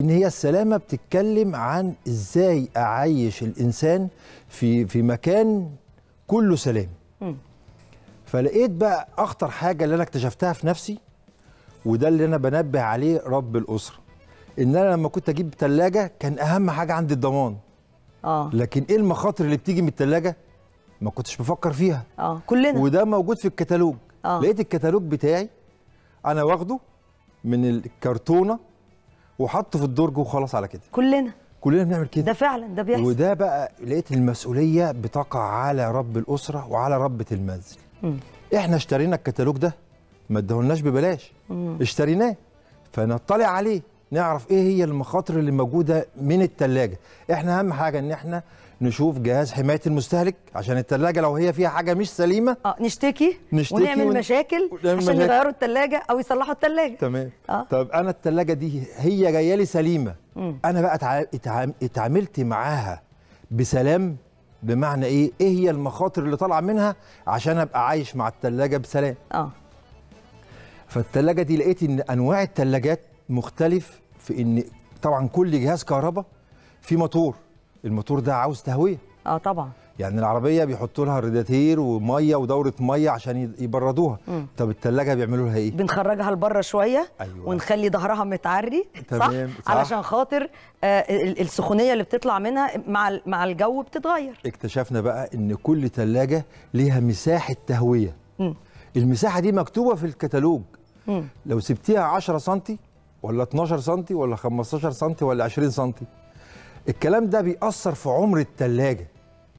ان هي السلامه بتتكلم عن ازاي اعيش الانسان في مكان كله سلام. فلقيت بقى اخطر حاجه اللي انا اكتشفتها في نفسي، وده اللي انا بنبه عليه رب الاسره، ان انا لما كنت اجيب ثلاجه كان اهم حاجه عندي الضمان. لكن ايه المخاطر اللي بتيجي من الثلاجه ما كنتش بفكر فيها. كلنا. وده موجود في الكتالوج. لقيت الكتالوج بتاعي انا واخده من الكرتونه وحطه في الدرج وخلاص على كده. كلنا بنعمل كده. ده فعلا ده بيحصل. وده بقى لقيت المسؤوليه بتقع على رب الاسره وعلى ربة المنزل. احنا اشترينا الكتالوج ده، ما ادهولناش ببلاش، اشتريناه فنطلع عليه نعرف ايه هي المخاطر اللي موجوده من الثلاجه. احنا اهم حاجه ان احنا نشوف جهاز حمايه المستهلك، عشان الثلاجه لو هي فيها حاجه مش سليمه نشتكي ونعمل مشاكل عشان يغيروا الثلاجه او يصلحوا الثلاجه. تمام. طب انا الثلاجه دي هي جايه لي سليمه، انا بقى اتعاملت معاها بسلام. بمعنى ايه هي المخاطر اللي طالعه منها عشان ابقى عايش مع الثلاجه بسلام. فالثلاجه دي لقيت ان انواع الثلاجات مختلف في ان طبعا كل جهاز كهرباء في موتور، الموتور ده عاوز تهويه. طبعا. يعني العربيه بيحطوا لها رادياتير وميه ودوره ميه عشان يبردوها. طب الثلاجه بيعملوا لها ايه؟ بنخرجها لبره شويه. أيوة. ونخلي ظهرها متعري. تمام. صح؟ علشان خاطر السخونيه اللي بتطلع منها مع الجو بتتغير. اكتشفنا بقى ان كل ثلاجه ليها مساحه تهويه. المساحه دي مكتوبه في الكتالوج. لو سبتيها 10 سم ولا 12 سم ولا 15 سم ولا 20 سم، الكلام ده بيأثر في عمر الثلاجه.